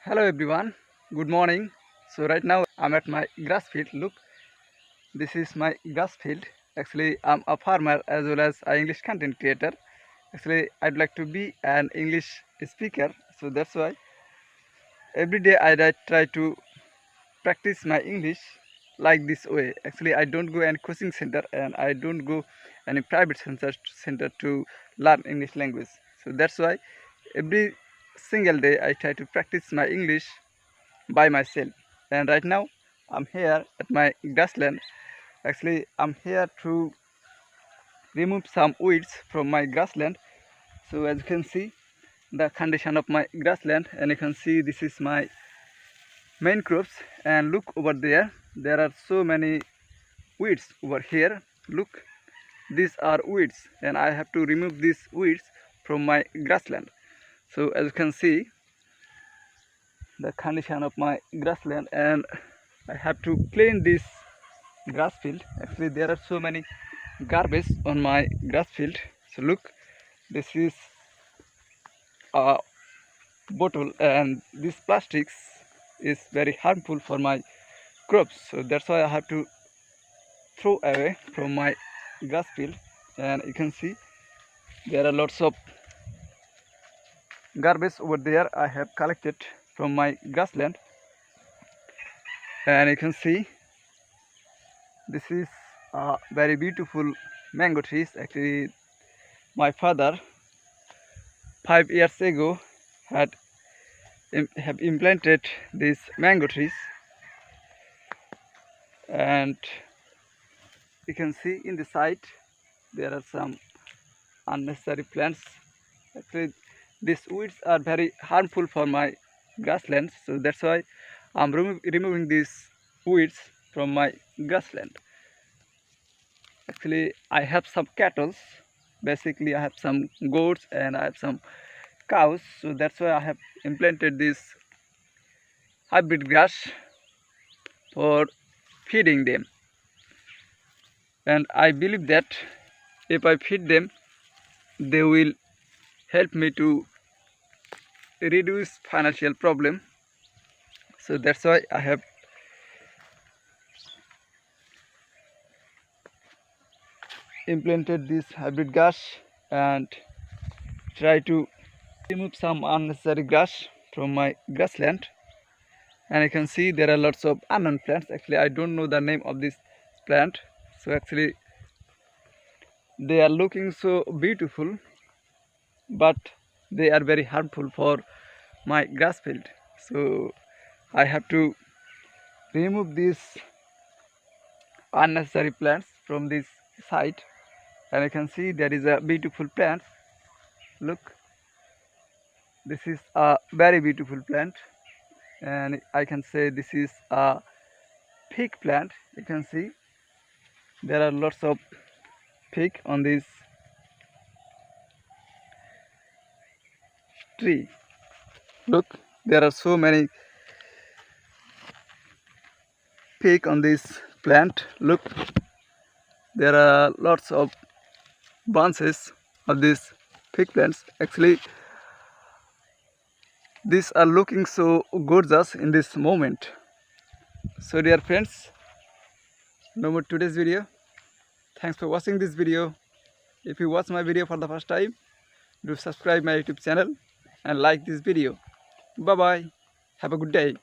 Hello everyone, good morning. So right now I'm at my grass field. Look, this is my grass field. Actually I'm a farmer as well as an English content creator. Actually I'd like to be an English speaker, so that's why every day I try to practice my English like this way. Actually I don't go any coaching center and I don't go any private center to learn English language. So that's why every single day I try to practice my English by myself. And right now I'm here at my grassland. Actually I'm here to remove some weeds from my grassland. So as you can see the condition of my grassland, and you can see this is my main crops, and look over there are so many weeds over here. Look, these are weeds and I have to remove these weeds from my grassland. So as you can see the condition of my grassland, and I have to clean this grass field. Actually there are so many garbage on my grass field. So look, this is a bottle and this plastics is very harmful for my crops, so that's why I have to throw away from my grass field. And you can see there are lots of garbage over there I have collected from my grassland. And you can see this is a very beautiful mango trees. Actually my father 5 years ago have implanted these mango trees, and you can see in the side there are some unnecessary plants. Actually these weeds are very harmful for my grasslands, so that's why I'm removing these weeds from my grassland. Actually I have some cattle, basically I have some goats and I have some cows, so that's why I have implanted this hybrid grass for feeding them. And I believe that if I feed them they will help me to reduce financial problem. So that's why I have implanted this hybrid grass and try to remove some unnecessary grass from my grassland. And you can see there are lots of unknown plants. Actually I don't know the name of this plant, so actually they are looking so beautiful but they are very harmful for my grass field. So I have to remove these unnecessary plants from this site. And you can see there is a beautiful plant. Look, this is a very beautiful plant, and I can say this is a fig plant. You can see there are lots of fig on this tree. Look, there are so many fig on this plant. Look, there are lots of branches of these fig plants. Actually these are looking so gorgeous in this moment. So dear friends, no more today's video. Thanks for watching this video. If you watch my video for the first time, do subscribe my YouTube channel and like this video. Bye bye. Have a good day.